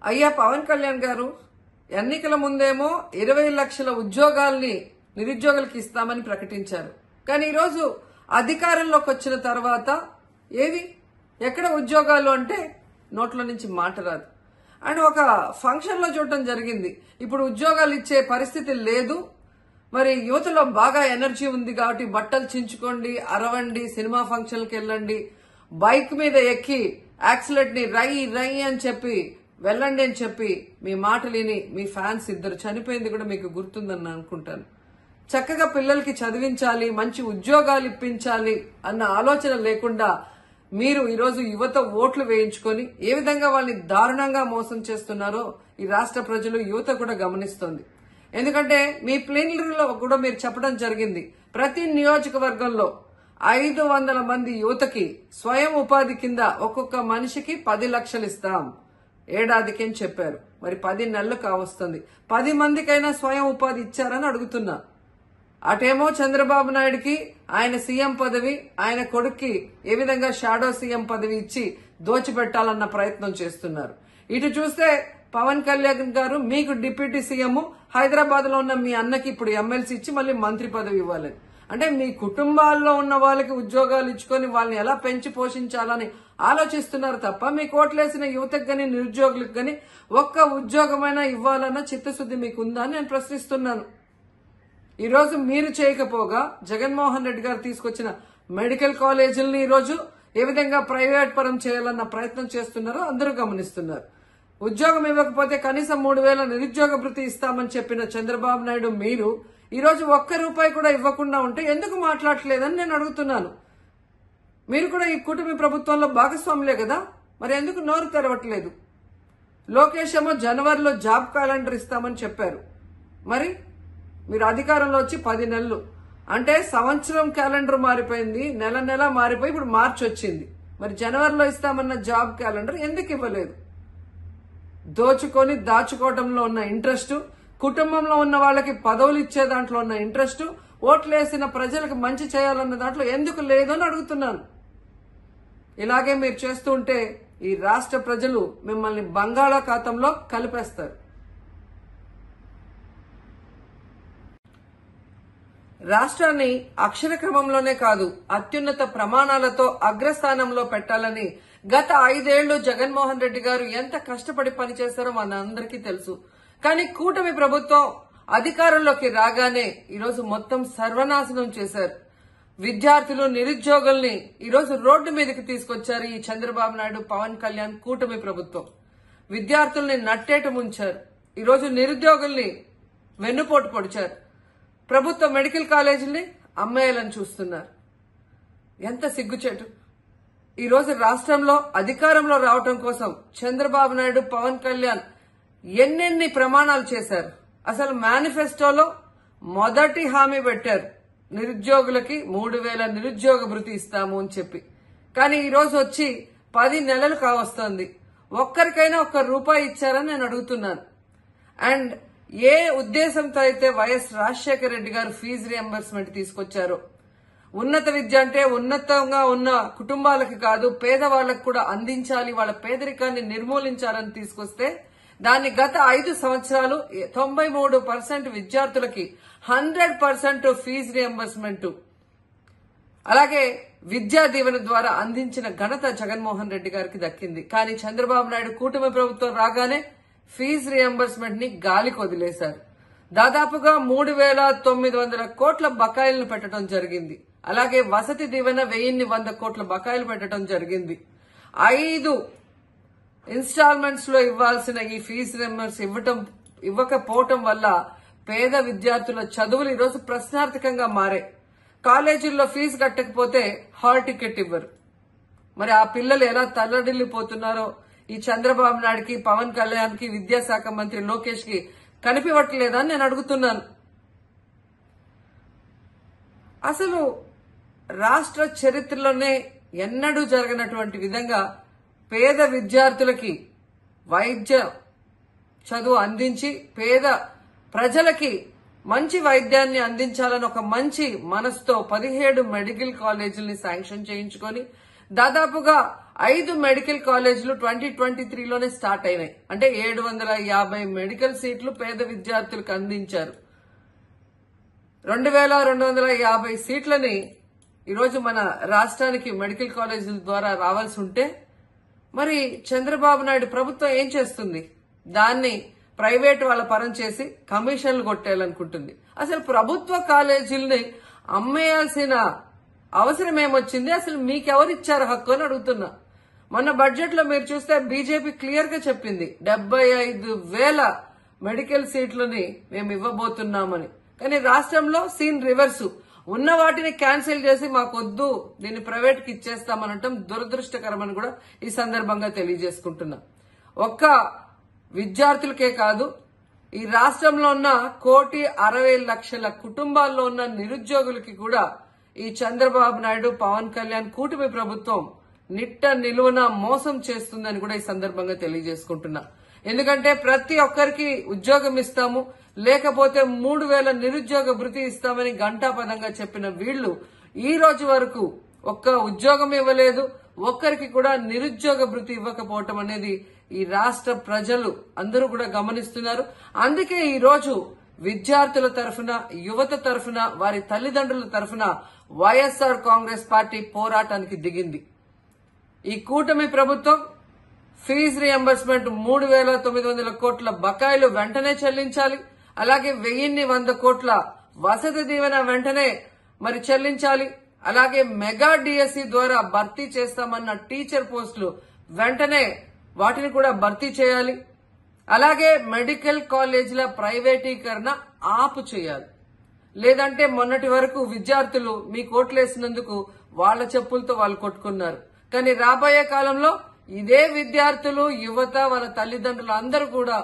అయ్యా పవన్ కళ్యాణ్ గారు, ఎన్నికల ముందేమో 20 లక్షల ఉద్యోగాల్ని నిరుద్యోగులకు ఇస్తామని ప్రకటించారు. కానీ ఈరోజు అధికారంలోకి వచ్చిన తర్వాత ఏవి ఎక్కడ ఉద్యోగాలు అంటే నోట్ల నుంచి మాట రాదు. అండ్ ఒక ఫంక్షన్ లో చూడటం జరిగింది. ఇప్పుడు ఉద్యోగాలు ఇచ్చే పరిస్థితి లేదు, మరి యువతలో బాగా ఎనర్జీ ఉంది కాబట్టి బట్టలు చించుకోండి, అరవండి, సినిమా ఫంక్షన్కి వెళ్ళండి, బైక్ మీద ఎక్కి యాక్సిలేట్ ని రై రై అని చెప్పి వెళ్ళండి అని చెప్పి మీ మాటలు విని మీ ఫ్యాన్స్ ఇద్దరు చనిపోయింది కూడా మీకు గుర్తుందని అనుకుంటాను. చక్కగా పిల్లలకి చదివించాలి, మంచి ఉద్యోగాలు ఇప్పించాలి అన్న ఆలోచన లేకుండా మీరు ఈరోజు యువత ఓట్లు వేయించుకొని ఏ విధంగా వాళ్ళని దారుణంగా మోసం చేస్తున్నారో ఈ రాష్ట్ర ప్రజలు, యువత కూడా గమనిస్తోంది. ఎందుకంటే మీ ప్లీనరీలో కూడా మీరు చెప్పడం జరిగింది, ప్రతి నియోజకవర్గంలో 500 మంది యువతకి స్వయం ఉపాధి కింద ఒక్కొక్క మనిషికి 10 లక్షలు ఇస్తాం ఏడాదికి అని చెప్పారు. మరి 10 నెలలు కావస్తుంది. 10 మందికైనా స్వయం ఉపాధి ఇచ్చారని అడుగుతున్నా. అటేమో చంద్రబాబు నాయుడుకి ఆయన సీఎం పదవి, ఆయన కొడుక్కి ఏ విధంగా షాడో సీఎం పదవి ఇచ్చి దోచిపెట్టాలన్న ప్రయత్నం చేస్తున్నారు. ఇటు చూస్తే పవన్ కళ్యాణ్ గారు మీకు డిప్యూటీ సీఎం, హైదరాబాద్ లో ఉన్న మీ అన్నకి ఇప్పుడు ఎమ్మెల్సీ ఇచ్చి మళ్ళీ మంత్రి పదవి ఇవ్వాలని. అంటే మీ కుటుంబాల్లో ఉన్న వాళ్ళకి ఉద్యోగాలు ఇచ్చుకొని వాళ్ళని ఎలా పెంచి పోషించాలని ఆలోచిస్తున్నారు తప్ప మీకు ఓట్లేసిన యువతకు గాని నిరుద్యోగులకు గాని ఒక్క ఉద్యోగమైనా ఇవ్వాలన్న చిత్తశుద్ధి మీకు ఉందా అని నేను ప్రశ్నిస్తున్నాను. ఈ రోజు మీరు చేయకపోగా జగన్మోహన్ రెడ్డి గారు తీసుకొచ్చిన మెడికల్ కాలేజీలని ఈ రోజు ఏ విధంగా ప్రైవేట్ పరం చేయాలన్న ప్రయత్నం చేస్తున్నారో అందరూ గమనిస్తున్నారు. ఉద్యోగం ఇవ్వకపోతే కనీసం 3000 నిరుద్యోగ భృతి ఇస్తామని చెప్పిన చంద్రబాబు నాయుడు మీరు ఈ రోజు ₹1 కూడా ఇవ్వకుండా ఉంటే ఎందుకు మాట్లాడలేదని నేను అడుగుతున్నాను. మీరు కూడా ఈ కూటమి ప్రభుత్వంలో భాగస్వాములే కదా, మరి ఎందుకు నోరు తెరవట్లేదు? లోకేష్ ఏమో జనవరిలో జాబ్ క్యాలెండర్ ఇస్తామని చెప్పారు. మరి మీరు అధికారంలో వచ్చి 10 నెలలు అంటే సంవత్సరం క్యాలెండర్ మారిపోయింది, నెల నెల మారిపోయి ఇప్పుడు మార్చి వచ్చింది. మరి జనవరిలో ఇస్తామన్న జాబ్ క్యాలెండర్ ఎందుకు ఇవ్వలేదు? దోచుకొని దాచుకోవడంలో ఉన్న ఇంట్రెస్ట్, కుటుంబంలో ఉన్న వాళ్ళకి పదవులు ఇచ్చే దాంట్లో ఉన్న ఇంట్రెస్ట్, ఓట్లేసిన ప్రజలకు మంచి చేయాలన్న దాంట్లో ఎందుకు లేదు అని అడుగుతున్నాను. ఇలాగే మీరు చేస్తూ ఉంటే ఈ రాష్ట్ర ప్రజలు మిమ్మల్ని బంగాళాఖాతంలో కలిపేస్తారు. రాష్ట్రాన్ని అక్షర క్రమంలోనే కాదు అత్యున్నత ప్రమాణాలతో అగ్రస్థానంలో పెట్టాలని గత 5 ఏళ్లు జగన్మోహన్ రెడ్డి గారు ఎంత కష్టపడి పనిచేశారో మనందరికీ తెలుసు. కానీ కూటమి ప్రభుత్వం అధికారంలోకి రాగానే ఈరోజు మొత్తం సర్వనాశనం చేశారు. విద్యార్థులు, నిరుద్యోగుల్ని ఈరోజు రోడ్డు మీదకి తీసుకొచ్చారు ఈ చంద్రబాబు నాయుడు, పవన్ కళ్యాణ్ కూటమి ప్రభుత్వం. విద్యార్థుల్ని నట్టేట ముంచారు. ఈరోజు నిరుద్యోగుల్ని వెన్నుపోటు పొడిచారు. ప్రభుత్వ మెడికల్ కాలేజీల్ని అమ్మేయాలని చూస్తున్నారు. ఎంత సిగ్గుచేటు! ఈరోజు రాష్ట్రంలో అధికారంలో రావటం కోసం చంద్రబాబు నాయుడు, పవన్ కళ్యాణ్ ఎన్నెన్ని ప్రమాణాలు చేశారు. అసలు మేనిఫెస్టోలో మొదటి హామీ పెట్టారు, నిరుద్యోగులకి 3000 నిరుద్యోగ భృతి ఇస్తాము అని చెప్పి. కానీ ఈరోజు వచ్చి 10 నెలలు కావస్తోంది. ఒక్కరికైనా ₹1 ఇచ్చారని నేను అడుగుతున్నాను. అండ్ ఏ ఉద్దేశంతో అయితే వైఎస్ రాజశేఖర రెడ్డి గారు ఫీజు రియంబర్స్మెంట్ తీసుకొచ్చారో, ఉన్నత విద్య అంటే ఉన్నతంగా ఉన్న కుటుంబాలకు కాదు పేదవాళ్లకు కూడా అందించాలి, వాళ్ళ పేదరికాన్ని నిర్మూలించాలని తీసుకొస్తే దాన్ని గత 5 సంవత్సరాలు 93% విద్యార్థులకి 100% ఫీజు రియంబర్స్మెంట్, అలాగే విద్యా దీవెన ద్వారా అందించిన ఘనత జగన్మోహన్ రెడ్డి గారికి దక్కింది. కానీ చంద్రబాబు నాయుడు కూటమి ప్రభుత్వం రాగానే ఫీజు రియంబర్స్మెంట్ ని గాలికి వదిలేశారు. దాదాపుగా 3,900 కోట్ల బకాయిలను పెట్టడం జరిగింది. అలాగే వసతి దీవెన 1,100 కోట్ల బకాయిలు పెట్టడం జరిగింది. 5 ఇన్స్టాల్మెంట్స్ లో ఇవ్వాల్సిన ఈ ఫీజు రియంబర్స్ ఇవ్వకపోవటం వల్ల పేద విద్యార్థుల చదువులు ఈరోజు ప్రశ్నార్థకంగా మారాయి. కాలేజీల్లో ఫీజు కట్టకపోతే హాల్ టికెట్ ఇవ్వరు. మరి ఆ పిల్లలు ఎలా తల్లడిల్లిపోతున్నారో ఈ చంద్రబాబు నాయుడుకి, పవన్ కళ్యాణ్ కి, విద్యాశాఖ మంత్రి లోకేష్ కి కనిపించట్లేదా అని నేను అడుగుతున్నాను. అసలు రాష్ట్ర చరిత్రలోనే ఎన్నడూ జరగనటువంటి విధంగా పేద విద్యార్థులకి వైద్య చదువు అందించి పేద ప్రజలకి మంచి వైద్యాన్ని అందించాలని ఒక మంచి మనసుతో 17 మెడికల్ కాలేజీలని శాంక్షన్ చేయించుకొని దాదాపుగా 5 మెడికల్ కాలేజీలు 2023లోనే స్టార్ట్ అయినాయి. అంటే 750 మెడికల్ సీట్లు పేద విద్యార్థులకు అందించారు. 2250 సీట్లని ఈరోజు మన రాష్ట్రానికి మెడికల్ కాలేజీల ద్వారా రావాల్సి ఉంటే మరి చంద్రబాబు నాయుడు ప్రభుత్వం ఏం చేస్తుంది? దాన్ని ప్రైవేట్ వాళ్ళ పరం చేసి కమిషన్లు కొట్టేయాలనుకుంటుంది. అసలు ప్రభుత్వ కాలేజీల్ని అమ్మేయాల్సిన అవసరం ఏమొచ్చింది? అసలు మీకెవరిచ్చారు హక్కు అని అడుగుతున్నా. మొన్న బడ్జెట్ లో మీరు చూస్తే బీజేపీ క్లియర్ గా చెప్పింది 75,000 మెడికల్ సీట్లని మేము ఇవ్వబోతున్నామని. కానీ రాష్ట్రంలో సీన్ రివర్సు. ఉన్న వాటిని క్యాన్సిల్ చేసి మాకొద్దు, దీన్ని ప్రైవేట్ కి ఇచ్చేస్తామనటం దురదృష్టకరమని కూడా ఈ సందర్భంగా తెలియజేసుకుంటున్నా. ఒక్క విద్యార్థులకే కాదు, ఈ రాష్ట్రంలో ఉన్న 1,60,00,000 కుటుంబాల్లో ఉన్న నిరుద్యోగులకి కూడా ఈ చంద్రబాబు నాయుడు, పవన్ కళ్యాణ్ కూటమి ప్రభుత్వం నిట్ట నిలువున మోసం చేస్తుందని కూడా ఈ సందర్భంగా తెలియజేసుకుంటున్నా. ఎందుకంటే ప్రతి ఒక్కరికి ఉద్యోగం ఇస్తాము, లేకపోతే 3,000 నిరుద్యోగ భృతి ఇస్తామని ఘంటాపథంగా చెప్పిన వీళ్లు ఈ రోజు వరకు ఒక్క ఉద్యోగం ఇవ్వలేదు, ఒక్కరికి కూడా నిరుద్యోగ భృతి ఇవ్వకపోవటం అనేది ఈ రాష్ట్ర ప్రజలు అందరూ కూడా గమనిస్తున్నారు. అందుకే ఈ రోజు విద్యార్థుల తరఫున, యువత తరఫున, వారి తల్లిదండ్రుల తరఫున వైఎస్ఆర్ కాంగ్రెస్ పార్టీ పోరాటానికి దిగింది. ఈ కూటమి ప్రభుత్వం ఫీజు రియంబర్స్మెంట్ 3,900 కోట్ల బకాయిలు వెంటనే చెల్లించాలి. అలాగే 1,100 కోట్ల వసతి దీవెన వెంటనే మరి చెల్లించాలి. అలాగే మెగా డిఎస్సి ద్వారా భర్తీ చేస్తామన్న టీచర్ పోస్టులు వెంటనే వాటిని కూడా భర్తీ చేయాలి. అలాగే మెడికల్ కాలేజీల ప్రైవేటీకరణ ఆపు చేయాలి. లేదంటే మొన్నటి వరకు విద్యార్థులు మీ కోట్లేసినందుకు వాళ్ల చెప్పులతో వాళ్ళు కొట్టుకున్నారు. కానీ రాబోయే కాలంలో ఇదే విద్యార్థులు, యువత, వాళ్ళ తల్లిదండ్రులు అందరూ కూడా